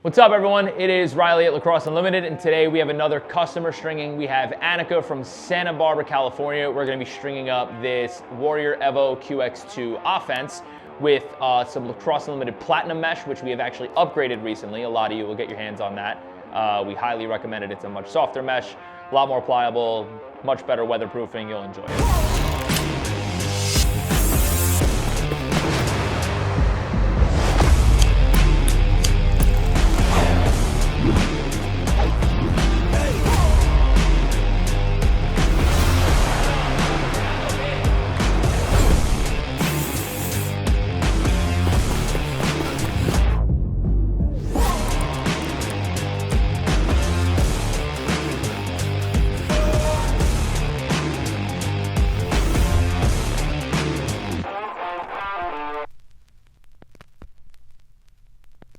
What's up, everyone? It is Riley at Lacrosse Unlimited, and today we have another customer stringing. We have Annika from Santa Barbara, California. We're going to be stringing up this Warrior Evo QX2 offense with some Lacrosse Unlimited Platinum mesh, which we have actually upgraded recently. A lot of you will get your hands on that. We highly recommend it. It's a much softer mesh, a lot more pliable, much better weatherproofing. You'll enjoy it.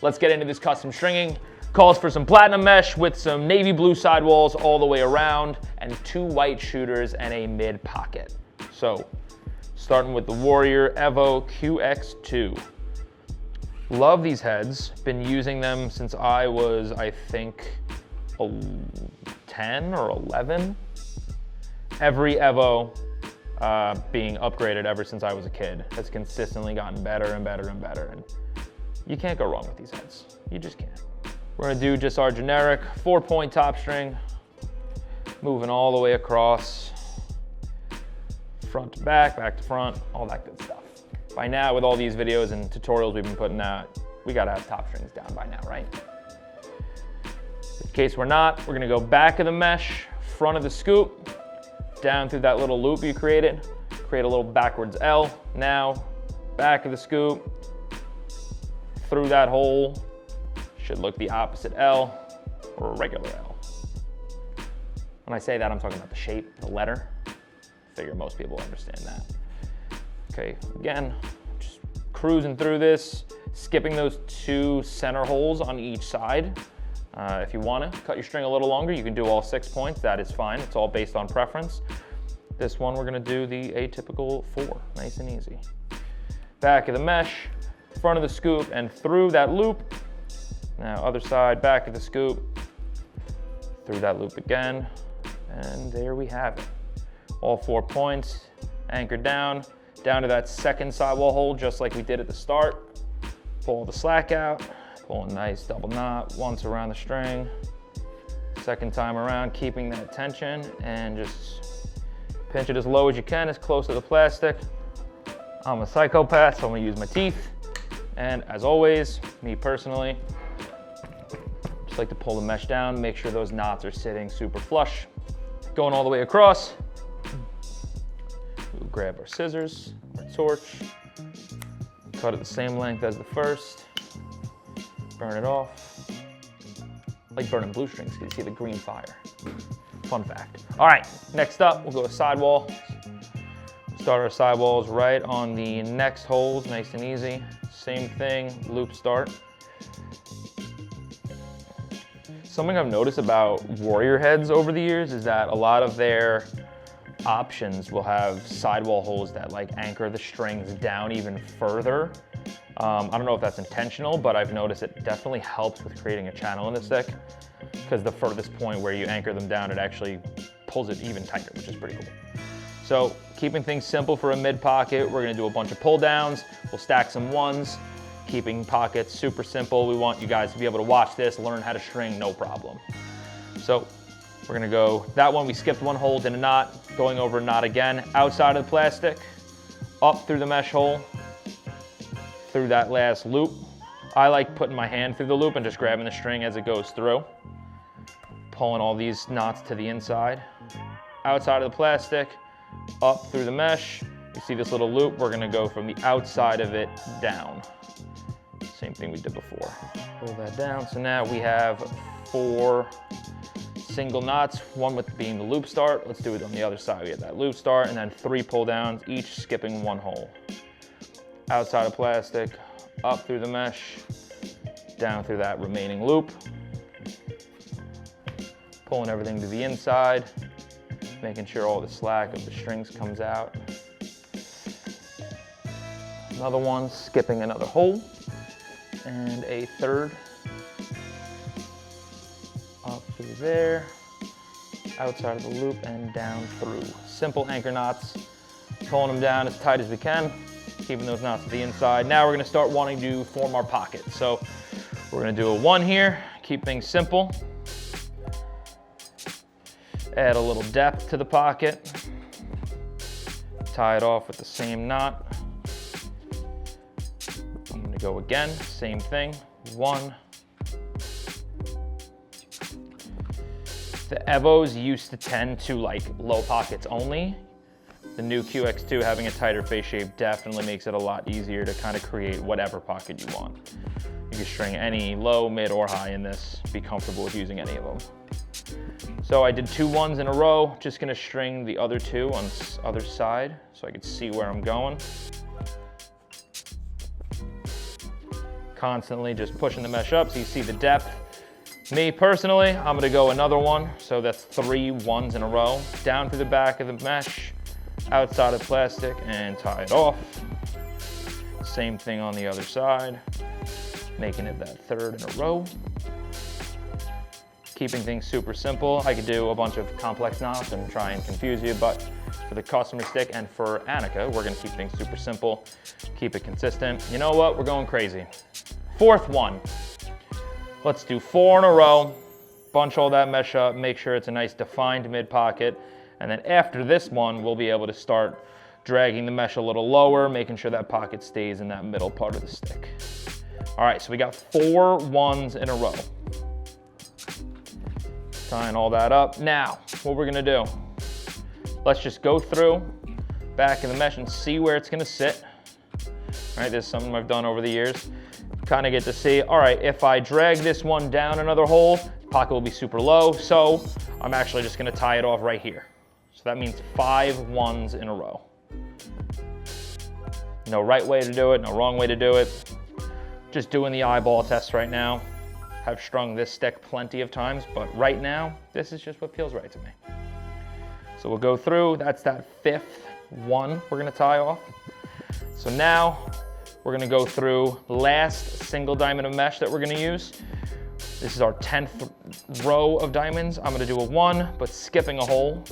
Let's get into this custom stringing. Calls for some platinum mesh with some navy blue sidewalls all the way around and 2 white shooters and a mid pocket. So, starting with the Warrior Evo QX2. Love these heads. Been using them since I was, I think, 10 or 11. Every Evo being upgraded ever since I was a kid has consistently gotten better and better and better. And you can't go wrong with these heads. You just can't. We're gonna do just our generic 4-point top string, moving all the way across, front to back to front, all that good stuff. By now, with all these videos and tutorials we've been putting out, we gotta have top strings down by now, right? In case we're not, we're gonna go back of the mesh, front of the scoop, down through that little loop you created, create a little backwards L. Now, back of the scoop, through that hole, should look the opposite L or a regular L. When I say that, I'm talking about the shape, the letter. I figure most people understand that. Okay, again, just cruising through this, skipping those 2 center holes on each side. If you want to cut your string a little longer, you can do all 6 points. That is fine. It's all based on preference. This one, we're going to do the atypical 4, nice and easy. Back of the mesh, front of the scoop and through that loop. Now other side, back of the scoop, through that loop again, and there we have it. All 4 points, anchored down to that second sidewall hole, just like we did at the start. Pull the slack out, pull a nice double knot once around the string. Second time around, keeping that tension, and just pinch it as low as you can, as close to the plastic. I'm a psychopath, so I'm gonna use my teeth. And as always, me personally, just like to pull the mesh down, make sure those knots are sitting super flush. Going all the way across, we'll grab our scissors, our torch, cut it the same length as the first, burn it off. Like burning blue strings, because you see the green fire. Fun fact. All right, next up, we'll go with sidewall. Start our sidewalls right on the next holes, nice and easy. Same thing, loop start. Something I've noticed about Warrior heads over the years is that a lot of their options will have sidewall holes that like anchor the strings down even further. I don't know if that's intentional, but I've noticed it definitely helps with creating a channel in the stick, because the furthest point where you anchor them down, it actually pulls it even tighter, which is pretty cool. So keeping things simple for a mid pocket, we're gonna do a bunch of pull downs. We'll stack some ones, keeping pockets super simple. We want you guys to be able to watch this, learn how to string, no problem. So we're gonna go, that one we skipped 1 hole, did a knot, going over a knot again, outside of the plastic, up through the mesh hole, through that last loop. I like putting my hand through the loop and just grabbing the string as it goes through, pulling all these knots to the inside, outside of the plastic, up through the mesh. You see this little loop, we're gonna go from the outside of it down. Same thing we did before. Pull that down. So now we have 4 single knots, one with being the loop start. Let's do it on the other side. We have that loop start, and then 3 pull downs, each skipping 1 hole. Outside of plastic, up through the mesh, down through that remaining loop. Pulling everything to the inside, making sure all the slack of the strings comes out. Another one, skipping another hole, and a third through there, outside of the loop and down through. Simple anchor knots, pulling them down as tight as we can, keeping those knots to the inside. Now we're gonna start wanting to form our pocket. So we're gonna do a 1 here, keep things simple. Add a little depth to the pocket. Tie it off with the same knot. I'm gonna go again, same thing, 1. The Evos used to tend to like low pockets only. The new QX2 having a tighter face shape definitely makes it a lot easier to kind of create whatever pocket you want. You can string any low, mid, or high in this, be comfortable with using any of them. So I did 2 1s in a row, just gonna string the other 2 on the other side so I could see where I'm going. Constantly just pushing the mesh up so you see the depth. Me personally, I'm gonna go another 1, so that's 3 1s in a row. Down through the back of the mesh, outside of plastic, and tie it off. Same thing on the other side, making it that 3rd in a row. Keeping things super simple. I could do a bunch of complex knots and try and confuse you, but for the customer stick and for Annika, we're gonna keep things super simple, keep it consistent. You know what, we're going crazy. 4th one. Let's do 4 in a row, bunch all that mesh up, make sure it's a nice defined mid pocket, and then after this one, we'll be able to start dragging the mesh a little lower, making sure that pocket stays in that middle part of the stick. All right, so we got 4 1s in a row. Tying all that up. Now, what we're gonna do, let's just go through back of the mesh and see where it's gonna sit. All right, this is something I've done over the years. Kind of get to see, all right, if I drag this one down another hole, the pocket will be super low, so I'm actually just gonna tie it off right here. So that means 5 1s in a row. No right way to do it, no wrong way to do it. Just doing the eyeball test right now. Have strung this stick plenty of times, but right now, this is just what feels right to me. So we'll go through, that's that 5th 1 we're gonna tie off. So now, we're gonna go through the last single diamond of mesh that we're gonna use. This is our 10th row of diamonds. I'm gonna do a 1, but skipping a hole,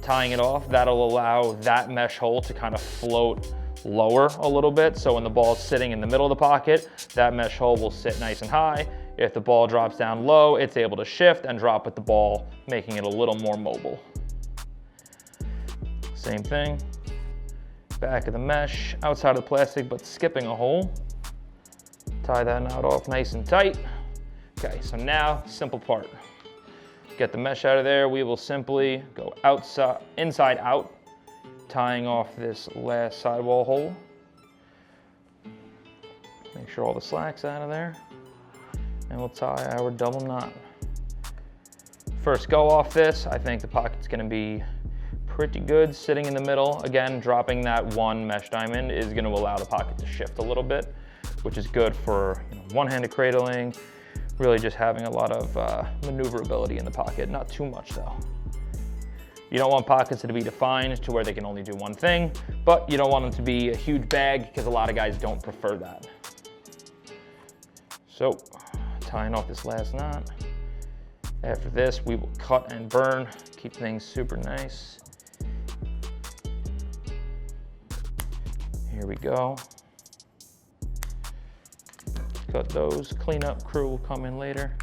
tying it off. That'll allow that mesh hole to kind of float lower a little bit. So when the ball's sitting in the middle of the pocket, that mesh hole will sit nice and high. If the ball drops down low, it's able to shift and drop with the ball, making it a little more mobile. Same thing, back of the mesh, outside of the plastic, but skipping a hole. Tie that knot off nice and tight. Okay, so now, simple part. Get the mesh out of there, we will simply go outside, inside out, tying off this last sidewall hole. Make sure all the slack's out of there. And we'll tie our double knot. First go off this, I think the pocket's gonna be pretty good sitting in the middle. Again, dropping that 1 mesh diamond is gonna allow the pocket to shift a little bit, which is good for one-handed cradling, really just having a lot of maneuverability in the pocket, not too much though. You don't want pockets to be defined to where they can only do one thing, but you don't want them to be a huge bag because a lot of guys don't prefer that. So, tying off this last knot. After this, we will cut and burn, keep things super nice. Here we go. Cut those, cleanup crew will come in later.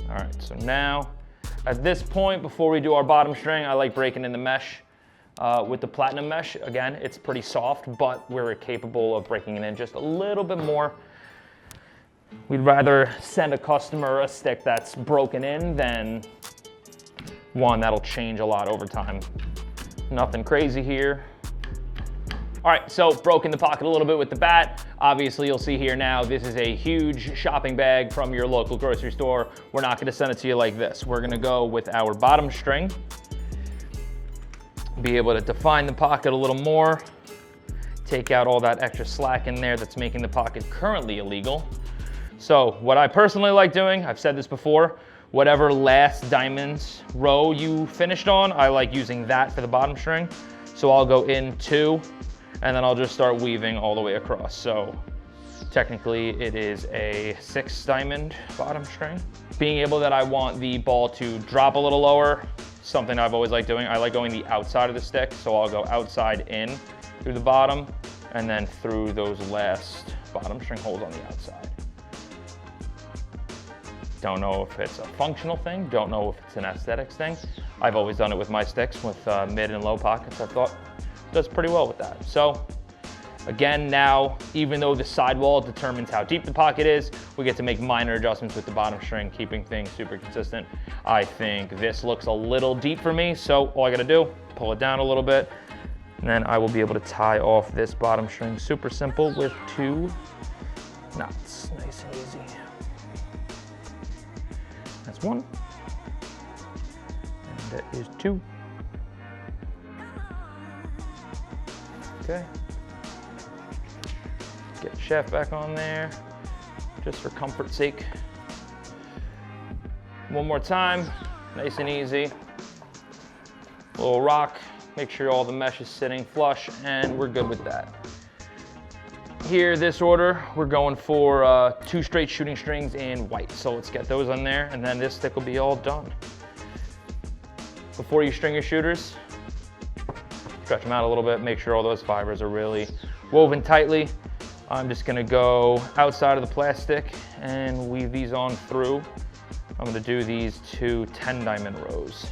All right, so now, at this point, before we do our bottom string, I like breaking in the mesh. With the platinum mesh, again, it's pretty soft, but we're capable of breaking it in just a little bit more. We'd rather send a customer a stick that's broken in than one that'll change a lot over time. Nothing crazy here. All right, so broken the pocket a little bit with the bat. Obviously, you'll see here now, this is a huge shopping bag from your local grocery store. We're not gonna send it to you like this. We're gonna go with our bottom string. Be able to define the pocket a little more, take out all that extra slack in there that's making the pocket currently illegal. So what I personally like doing, I've said this before, whatever last diamonds row you finished on, I like using that for the bottom string. So I'll go in 2, and then I'll just start weaving all the way across. So Technically, it is a 6 diamond bottom string. Being able that I want the ball to drop a little lower, something I've always liked doing. I like going the outside of the stick, so I'll go outside in through the bottom and then through those last bottom string holes on the outside. Don't know if it's a functional thing, don't know if it's an aesthetics thing. I've always done it with my sticks with mid and low pockets. I thought it does pretty well with that. So again, now, even though the sidewall determines how deep the pocket is, we get to make minor adjustments with the bottom string, keeping things super consistent. I think this looks a little deep for me, so all I gotta do, pull it down a little bit, and then I will be able to tie off this bottom string super simple with 2 knots, nice and easy. That's 1, and that is 2. Okay. Get the shaft back on there, just for comfort's sake. One more time, nice and easy. Little rock, make sure all the mesh is sitting flush, and we're good with that. Here, this order, we're going for 2 straight shooting strings in white. So let's get those on there, and then this stick will be all done. Before you string your shooters, stretch them out a little bit, make sure all those fibers are really woven tightly. I'm just gonna go outside of the plastic and weave these on through. I'm gonna do these 2 10 diamond rows.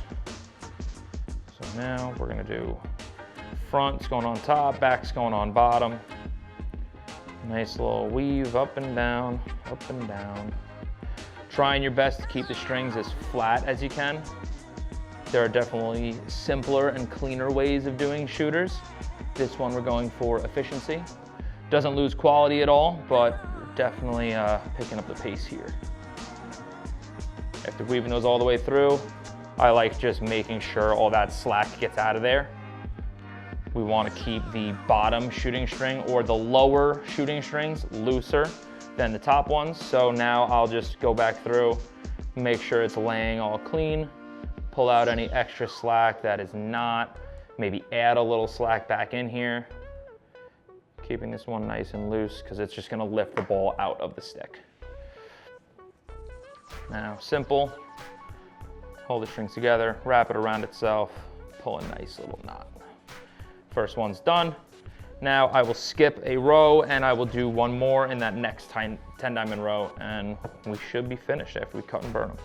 So now we're gonna do front's going on top, back's going on bottom. Nice little weave up and down, up and down. Trying your best to keep the strings as flat as you can. There are definitely simpler and cleaner ways of doing shooters. This one we're going for efficiency. Doesn't lose quality at all, but definitely picking up the pace here. After weaving those all the way through, I like just making sure all that slack gets out of there. We want to keep the bottom shooting string or the lower shooting strings looser than the top ones. So now I'll just go back through, make sure it's laying all clean, pull out any extra slack that is not, maybe add a little slack back in here. Keeping this one nice and loose because it's just going to lift the ball out of the stick. Now, simple. Hold the strings together, wrap it around itself, pull a nice little knot. First one's done. Now I will skip a row and I will do one more in that next 10 diamond row, and we should be finished after we cut and burn them.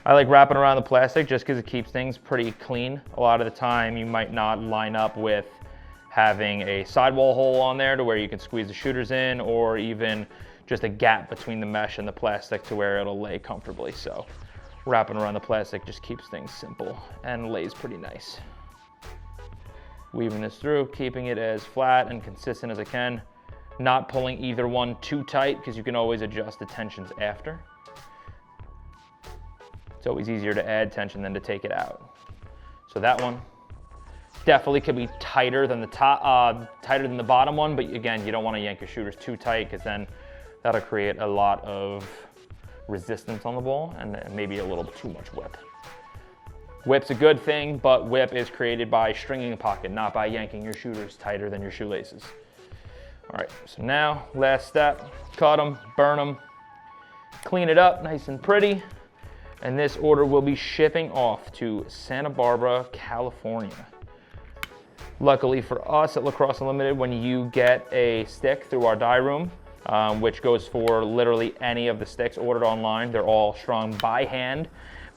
I like wrapping around the plastic just because it keeps things pretty clean. A lot of the time you might not line up with having a sidewall hole on there to where you can squeeze the shooters in, or even just a gap between the mesh and the plastic to where it'll lay comfortably. So wrapping around the plastic just keeps things simple and lays pretty nice. Weaving this through, keeping it as flat and consistent as I can, not pulling either one too tight because you can always adjust the tensions after. It's always easier to add tension than to take it out. So that one definitely could be tighter than the top, tighter than the bottom one, but again, you don't want to yank your shooters too tight because then that'll create a lot of resistance on the ball and maybe a little too much whip. Whip's a good thing, but whip is created by stringing a pocket, not by yanking your shooters tighter than your shoelaces. All right, so now last step, cut them, burn them, clean it up nice and pretty, and this order will be shipping off to Santa Barbara, California. Luckily for us at Lacrosse Unlimited, when you get a stick through our dye room, which goes for literally any of the sticks ordered online, they're all strung by hand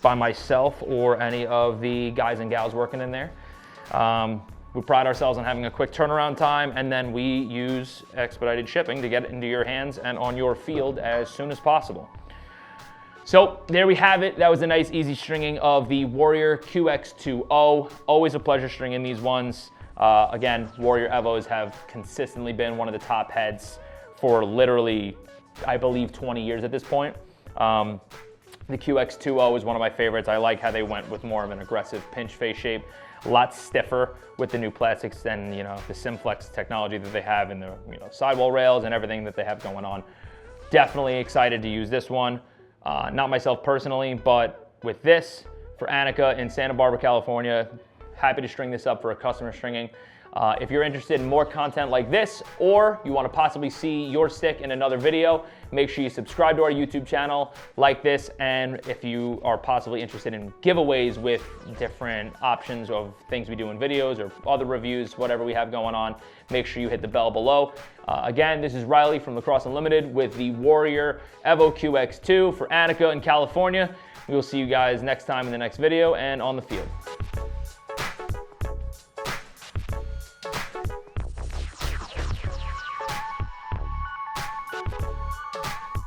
by myself or any of the guys and gals working in there. We pride ourselves on having a quick turnaround time, and then we use expedited shipping to get it into your hands and on your field as soon as possible. So there we have it. That was a nice easy stringing of the Warrior QX2-O. Always a pleasure stringing these ones. Again, Warrior Evos have consistently been one of the top heads for literally, I believe, 20 years at this point. The QX2-O is one of my favorites. I like how they went with more of an aggressive pinch face shape, a lot stiffer with the new plastics than the Simflex technology that they have in the sidewall rails and everything that they have going on. Definitely excited to use this one. Not myself personally, but with this for Annika in Santa Barbara, California. Happy to string this up for a customer stringing. If you're interested in more content like this, or you want to possibly see your stick in another video, make sure you subscribe to our YouTube channel, like this, and if you are possibly interested in giveaways with different options of things we do in videos or other reviews, whatever we have going on, make sure you hit the bell below. Again, this is Riley from Lacrosse Unlimited with the Warrior Evo QX2 for Annika in California. We will see you guys next time in the next video and on the field.